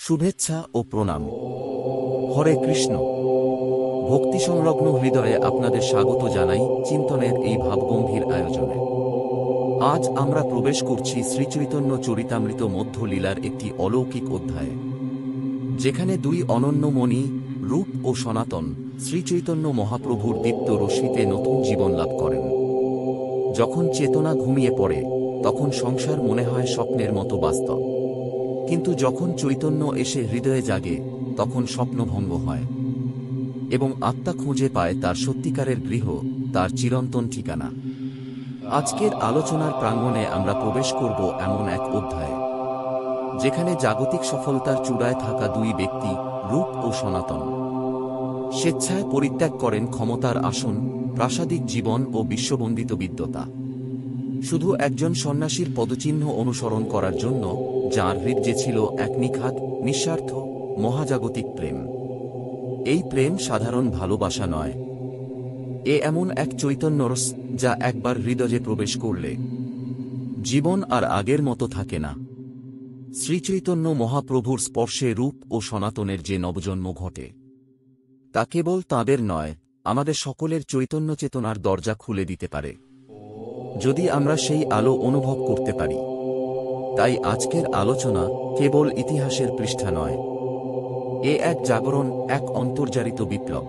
শুভেচ্ছা ও প্রণাম। হরে কৃষ্ণ। ভক্তি সংলগ্ন হৃদয়ে আপনাদের স্বাগত জানাই চিন্তনের এই ভাবগম্ভীর আয়োজনে। আজ আমরা প্রবেশ করছি শ্রীচৈতন্য চরিতামৃত মধ্য লীলার একটি অলৌকিক অধ্যায়ে, যেখানে দুই অনন্য মণি রূপ ও সনাতন শ্রীচৈতন্য মহাপ্রভুর দীপ্ত রশ্মিতে নতুন জীবন লাভ করেন। যখন চেতনা ঘুমিয়ে পড়ে তখন সংসার মনে হয় স্বপ্নের মতো বাস্তব, কিন্তু যখন চৈতন্য এসে হৃদয়ে জাগে তখন স্বপ্নভঙ্গ হয় এবং আত্মা খুঁজে পায় তার সত্যিকারের গৃহ, তার চিরন্তন ঠিকানা। আজকের আলোচনার প্রাঙ্গণে আমরা প্রবেশ করব এমন এক অধ্যায়ে, যেখানে জাগতিক সফলতার চূড়ায় থাকা দুই ব্যক্তি রূপ ও সনাতন স্বেচ্ছায় পরিত্যাগ করেন ক্ষমতার আসন, প্রাসাদিক জীবন ও বিশ্ববন্দিত বিদ্যতা, শুধু একজন সন্ন্যাসীর পদচিহ্ন অনুসরণ করার জন্য, যার হৃদয়ে ছিল এক নিখাদ নিঃস্বার্থ মহাজাগতিক প্রেম। এই প্রেম সাধারণ ভালোবাসা নয়, এমন এক চৈতন্যরস যা একবার হৃদয়ে প্রবেশ করলে জীবন আর আগের মতো থাকে না। শ্রীচৈতন্য মহাপ্রভুর স্পর্শে রূপ ও সনাতনের যে নবজন্ম ঘটে, তা কেবল তাঁদের নয়, আমাদের সকলের চৈতন্য চেতনার দরজা খুলে দিতে পারে, যদি আমরা সেই আলো অনুভব করতে পারি। তাই আজকের আলোচনা কেবল ইতিহাসের পৃষ্ঠা নয়, এক জাগরণ, এক অন্তর্জারিত বিপ্লব,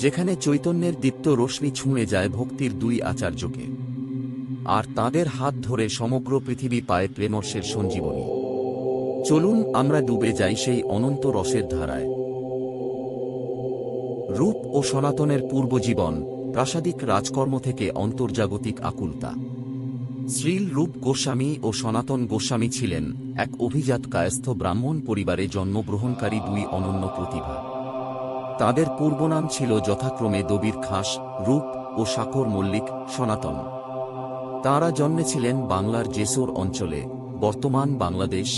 যেখানে চৈতন্যের দীপ্ত রশ্মি ছুঁয়ে যায় ভক্তির দুই আচার্যকে, আর তাঁদের হাত ধরে সমগ্র পৃথিবী পায় প্রেমরসের সঞ্জীবনী। চলুন আমরা ডুবে যাই সেই অনন্ত রসের ধারায়। রূপ ও সনাতনের পূর্বজীবন, প্রাসাদিক রাজকর্ম থেকে অন্তর্জাগতিক আকুলতা। শ্রীল রূপ গোস্বামী ও সনাতন গোস্বামী ছিলেন এক অভিজাত কায়স্থ ব্রাহ্মণ পরিবারে জন্মগ্রহণকারী দুই অনন্য প্রতিভা। তাদের পূর্বনাম ছিল যথাক্রমে দবির খাস রূপ ও শাকর মল্লিক সনাতন। তাঁরা জন্মেছিলেন বাংলার জেসোর অঞ্চলে, বর্তমান বাংলাদেশ,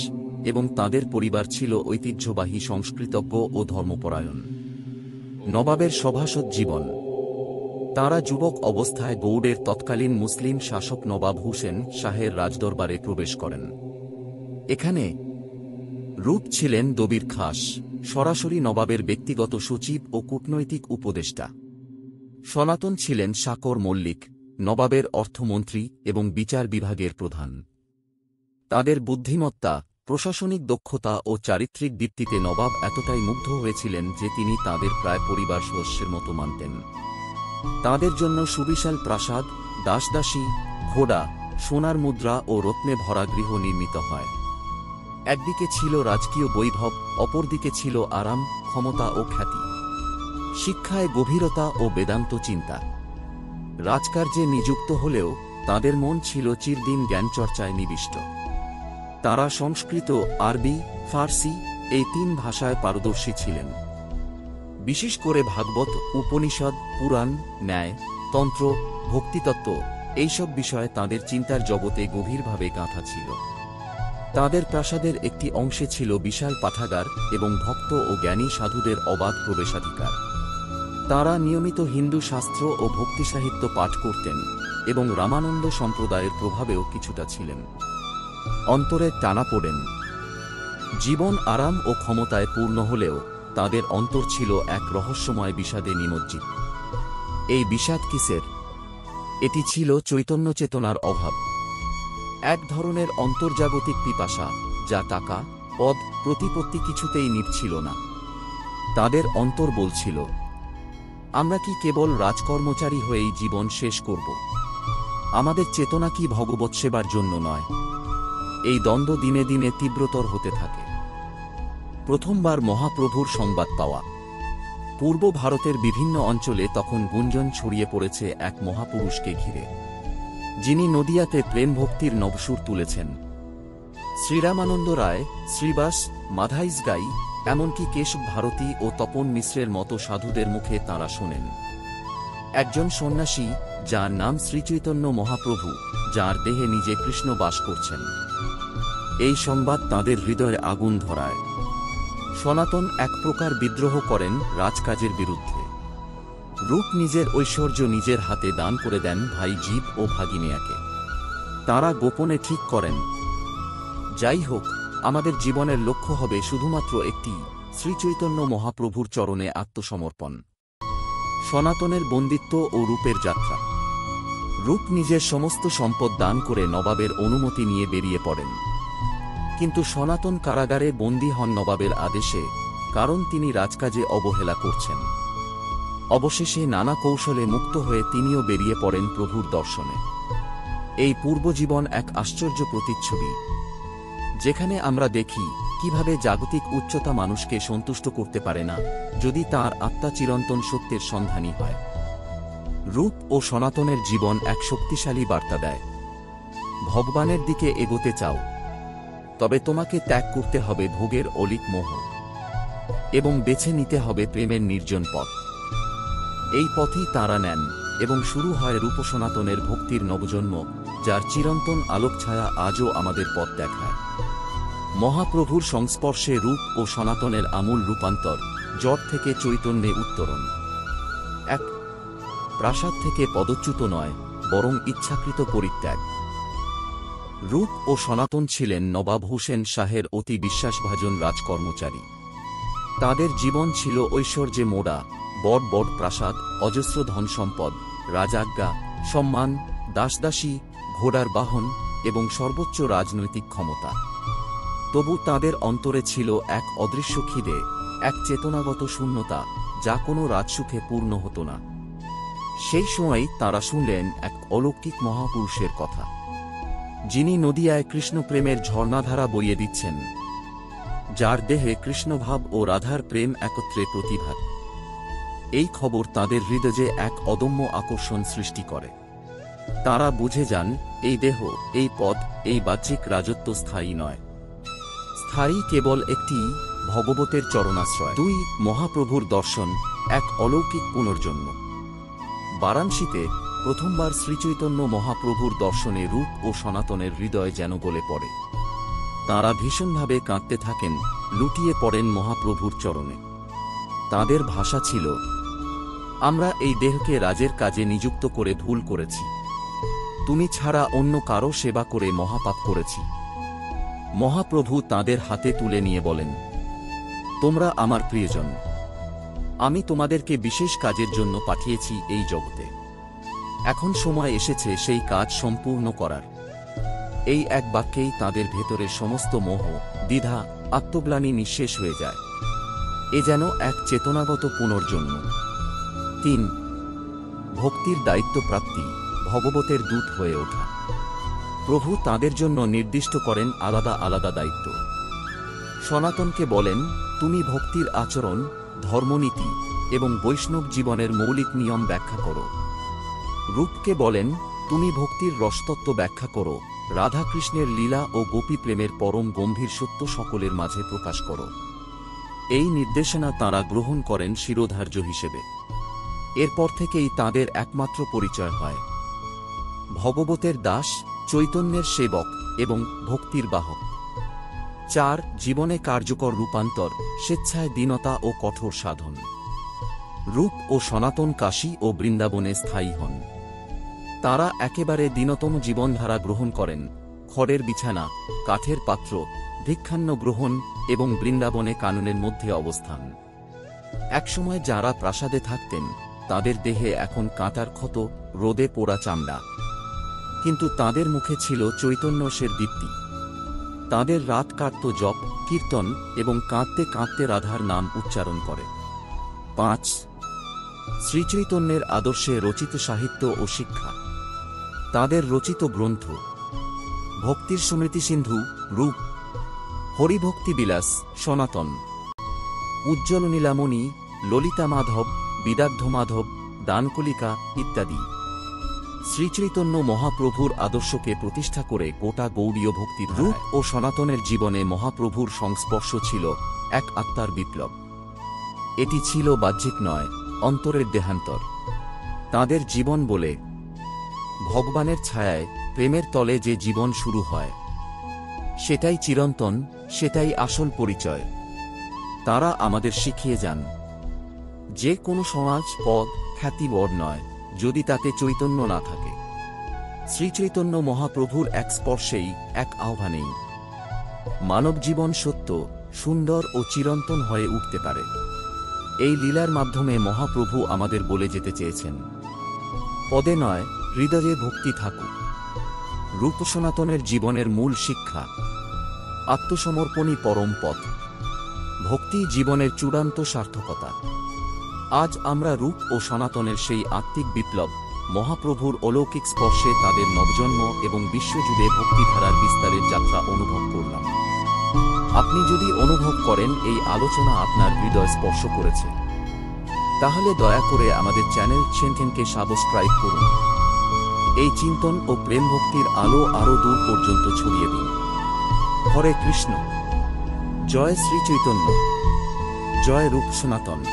এবং তাদের পরিবার ছিল ঐতিহ্যবাহী সংস্কৃতজ্ঞ ও ধর্মপরায়ণ। নবাবের সভাসদ জীবন। তাঁরা যুবক অবস্থায় গৌড়ের তৎকালীন মুসলিম শাসক নবাব হুসেন শাহের রাজদরবারে প্রবেশ করেন। এখানে রূপ ছিলেন দবির খাস, সরাসরি নবাবের ব্যক্তিগত সচিব ও কূটনৈতিক উপদেষ্টা। সনাতন ছিলেন শাকর মল্লিক, নবাবের অর্থমন্ত্রী এবং বিচার বিভাগের প্রধান। তাদের বুদ্ধিমত্তা, প্রশাসনিক দক্ষতা ও চারিত্রিক দীপ্তিতে নবাব এতটাই মুগ্ধ হয়েছিলেন যে তিনি তাঁদের প্রায় পরিবার সদস্যের মতো মানতেন। তাঁদের জন্য সুবিশাল প্রাসাদ, দাসদাসী, ঘোড়া, সোনার মুদ্রা ও রত্নে ভরা গৃহ নির্মিত হয়। একদিকে ছিল রাজকীয় বৈভব, অপরদিকে ছিল আরাম, ক্ষমতা ও খ্যাতি, শিক্ষায় গভীরতা ও বেদান্ত চিন্তা। রাজকার্যে নিযুক্ত হলেও তাঁদের মন ছিল চিরদিন জ্ঞানচর্চায় নিবিষ্ট। তাঁরা সংস্কৃত, আরবি, ফার্সি এই তিন ভাষায় পারদর্শী ছিলেন। বিশেষ করে ভাগবত, উপনিষদ, পুরাণ, ন্যায়, তন্ত্র, ভক্তিতত্ত্ব এইসব বিষয়ে তাঁদের চিন্তার জগতে গভীরভাবে গাঁথা ছিল। তাঁদের প্রাসাদের একটি অংশে ছিল বিশাল পাঠাগার এবং ভক্ত ও জ্ঞানী সাধুদের অবাধ প্রবেশাধিকার। তাঁরা নিয়মিত হিন্দু শাস্ত্র ও ভক্তি সাহিত্য পাঠ করতেন এবং রামানন্দ সম্প্রদায়ের প্রভাবেও কিছুটা ছিলেন। অন্তরে টানাপোড়েন। জীবন আরাম ও ক্ষমতায় পূর্ণ হলেও তাঁদের অন্তর ছিল এক রহস্যময় বিষাদে নিমজ্জিত। এই বিষাদ কিসের? এটি ছিল চৈতন্য চেতনার অভাব, এক ধরনের অন্তর্জাগতিক পিপাসা যা টাকা, পদ, প্রতিপত্তি কিছুতেই নিভছিল না। তাদের অন্তর বলছিল, আমরা কি কেবল রাজকর্মচারী হয়েই জীবন শেষ করব? আমাদের চেতনা কি ভগবৎ সেবার জন্য নয়? এই দ্বন্দ্ব দিনে দিনে তীব্রতর হতে থাকে। প্রথমবার মহাপ্রভুর সংবাদ পাওয়া। পূর্ব ভারতের বিভিন্ন অঞ্চলে তখন গুঞ্জন ছড়িয়ে পড়েছে এক মহাপুরুষকে ঘিরে, যিনি নদিয়াতে প্রেম ভক্তির নবসুর তুলেছেন। শ্রীরামানন্দ রায়, শ্রীবাস, মাধাইজ গাই, এমনকি কেশব ভারতী ও তপন মিশ্রের মতো সাধুদের মুখে তাঁরা শোনেন একজন সন্ন্যাসী, যার নাম শ্রীচৈতন্য মহাপ্রভু, যার দেহে নিজে কৃষ্ণ বাস করছেন। এই সংবাদ তাঁদের হৃদয়ে আগুন ধরায়। সনাতন এক প্রকার বিদ্রোহ করেন রাজকাজের বিরুদ্ধে। রূপ নিজের ঐশ্বর্য নিজের হাতে দান করে দেন ভাই জীব ও ভাগিনিয়াকে। তাঁরা গোপনে ঠিক করেন, যাই হোক, আমাদের জীবনের লক্ষ্য হবে শুধুমাত্র একটি, শ্রীচৈতন্য মহাপ্রভুর চরণে আত্মসমর্পণ। সনাতনের বন্দিত্ব ও রূপের যাত্রা। রূপ নিজের সমস্ত সম্পদ দান করে নবাবের অনুমতি নিয়ে বেরিয়ে পড়েন। কিন্তু সনাতন কারাগারে বন্দী হন নবাবের আদেশে, কারণ তিনি রাজকাজে অবহেলা করছেন। অবশেষে নানা কৌশলে মুক্ত হয়ে তিনিও বেরিয়ে পড়েন প্রভুর দর্শনে। এই পূর্বজীবন এক আশ্চর্য প্রতিচ্ছবি, যেখানে আমরা দেখি কিভাবে জাগতিক উচ্চতা মানুষকে সন্তুষ্ট করতে পারে না, যদি তার আত্মা চিরন্তন সত্যের সন্ধানী হয়। রূপ ও সনাতনের জীবন এক শক্তিশালী বার্তা দেয়। ভগবানের দিকে এগোতে চাও, তবে তোমাকে ত্যাগ করতে হবে ভোগের অলিক মোহ, এবং বেছে নিতে হবে প্রেমের নির্জন পথ। এই পথেই তাঁরা নেন, এবং শুরু হয় রূপ সনাতনের ভক্তির নবজন্ম, যার চিরন্তন আলোকছায়া আজও আমাদের পথ দেখায়। মহাপ্রভুর সংস্পর্শে রূপ ও সনাতনের আমূল রূপান্তর, জড় থেকে চৈতন্যে উত্তরণ। এক, প্রাসাদ থেকে পদচ্যুত নয়, বরং ইচ্ছাকৃত পরিত্যাগ। রূপ ও সনাতন ছিলেন নবাব হোসেন শাহের অতি বিশ্বাসভাজন রাজকর্মচারী। তাদের জীবন ছিল ঐশ্বর্যে মোড়া, বড় বড় প্রাসাদ, অজস্র ধনসম্পদ, রাজাজ্ঞা, সম্মান, দাসদাসী, ঘোড়ার বাহন এবং সর্বোচ্চ রাজনৈতিক ক্ষমতা। তবু তাদের অন্তরে ছিল এক অদৃশ্য খিদে, এক চেতনাগত শূন্যতা, যা কোনো রাজসুখে পূর্ণ হতো না। সেই সময় তাঁরা শুনলেন এক অলৌকিক মহাপুরুষের কথা, যিনি নদিয়ায় কৃষ্ণপ্রেমের ঝর্ণাধারা বইয়ে দিচ্ছেন, যার দেহে কৃষ্ণভাব ও রাধার প্রেম একত্রে প্রতিভাত। এই খবর তাদের হৃদয়ে এক অদম্য আকর্ষণ সৃষ্টি করে। তারা বুঝে যান, এই দেহ, এই পদ, এই বাহ্যিক রাজত্ব স্থায়ী নয়। স্থায়ী কেবল একটি, ভগবতের চরণাশ্রয়। দুই, মহাপ্রভুর দর্শন, এক অলৌকিক পুনর্জন্ম। বারাণসীতে প্রথমবার শ্রীচৈতন্য মহাপ্রভুর দর্শনে রূপ ও সনাতনের হৃদয় যেন গলে পড়ে। তাঁরা ভীষণভাবে কাঁদতে থাকেন, লুটিয়ে পড়েন মহাপ্রভুর চরণে। তাদের ভাষা ছিল, আমরা এই দেহকে রাজের কাজে নিযুক্ত করে ভুল করেছি। তুমি ছাড়া অন্য কারো সেবা করে মহাপাপ করেছি। মহাপ্রভু তাদের হাতে তুলে নিয়ে বলেন, তোমরা আমার প্রিয়জন। আমি তোমাদেরকে বিশেষ কাজের জন্য পাঠিয়েছি এই জগতে। এখন সময় এসেছে সেই কাজ সম্পূর্ণ করার। এই এক বাক্যেই তাদের ভেতরের সমস্ত মোহ, দ্বিধা, আত্মগ্লানি নিঃশেষ হয়ে যায়। এ যেন এক চেতনাগত পুনর্জন্ম। ৩, ভক্তির দায়িত্ব প্রাপ্তি, ভগবতের দূত হয়ে ওঠা। প্রভু তাদের জন্য নির্দিষ্ট করেন আলাদা আলাদা দায়িত্ব। সনাতনকে বলেন, তুমি ভক্তির আচরণ, ধর্মনীতি এবং বৈষ্ণব জীবনের মৌলিক নিয়ম ব্যাখ্যা করো। রূপকে বলেন, তুমি ভক্তির রসতত্ত্ব ব্যাখ্যা করো, রাধাকৃষ্ণের লীলা ও গোপী প্রেমের পরম গম্ভীর সত্য সকলের মাঝে প্রকাশ করো। এই নির্দেশনা তাঁরা গ্রহণ করেন শিরোধার্য হিসেবে। এরপর থেকেই তাঁদের একমাত্র পরিচয় হয় ভগবতের দাস, চৈতন্যের সেবক এবং ভক্তির বাহক। ৪, জীবনে কার্যকর রূপান্তর, স্বেচ্ছায় দীনতা ও কঠোর সাধন। রূপ ও সনাতন কাশী ও বৃন্দাবনে স্থায়ী হন। তাঁরা একেবারে দীনতম জীবনধারা গ্রহণ করেন, খড়ের বিছানা, কাঠের পাত্র, ভিক্ষান্ন গ্রহণ এবং বৃন্দাবনে কাননের মধ্যে অবস্থান। একসময় যারা প্রাসাদে থাকতেন, তাদের দেহে এখন কাঁটার ক্ষত, রোদে পোড়া চামড়া, কিন্তু তাদের মুখে ছিল চৈতন্যের দীপ্তি। তাদের রাত কাটত জপ, কীর্তন এবং কাঁদতে কাঁদতে রাধার নাম উচ্চারণ করে। ৫, শ্রীচৈতন্যের আদর্শে রচিত সাহিত্য ও শিক্ষা। তাদের রচিত গ্রন্থ, ভক্তির স্মৃতিসিন্ধু, রূপ, হরিভক্তি বিলাস, সনাতন, উজ্জ্বল নীলামণি, ললিতা মাধব, বিদাগ্ধ মাধব, দানকলিকা ইত্যাদি শ্রীচৈতন্য মহাপ্রভুর আদর্শকে প্রতিষ্ঠা করে গোটা গৌড়ীয় ভক্তির রূপ ও সনাতনের জীবনে মহাপ্রভুর সংস্পর্শ ছিল এক আত্মার বিপ্লব। এটি ছিল বাহ্যিক নয়, অন্তরের দেহান্তর। তাঁদের জীবন বলে, ভগবানের ছায়ায়, প্রেমের তলে যে জীবন শুরু হয়, সেটাই চিরন্তন, সেটাই আসল পরিচয়। তারা আমাদের শিখিয়ে যান, যে কোনো সমাজ, পদ, খ্যাতি বড় নয়, যদি তাতে চৈতন্য না থাকে। শ্রীচৈতন্য মহাপ্রভুর এক স্পর্শেই, এক আহ্বানেই মানব জীবন সত্য, সুন্দর ও চিরন্তন হয়ে উঠতে পারে। এই লীলার মাধ্যমে মহাপ্রভু আমাদের বলে যেতে চেয়েছেন, পদে নয়, হৃদয়ে ভক্তি থাকুক। রূপ সনাতনের জীবনের মূল শিক্ষা। আত্মসমর্পণই পরম পথ। ভক্তি জীবনের চূড়ান্ত সার্থকতা। আজ আমরা রূপ ও সনাতনের সেই আত্মিক বিপ্লব, মহাপ্রভুর অলৌকিক স্পর্শে তাদের নবজন্ম এবং বিশ্বজুড়ে ভক্তিধারার বিস্তারের যাত্রা অনুভব করলাম। আপনি যদি অনুভব করেন এই আলোচনা আপনার হৃদয় স্পর্শ করেছে, তাহলে দয়া করে আমাদের চ্যানেল চেনটেনকে সাবস্ক্রাইব করুন। এই চিন্তন ও প্রেম ভক্তির আলো আরও দূর পর্যন্ত ছড়িয়ে দিন। হরে কৃষ্ণ। জয় শ্রী চৈতন্য। জয় রূপ সনাতন।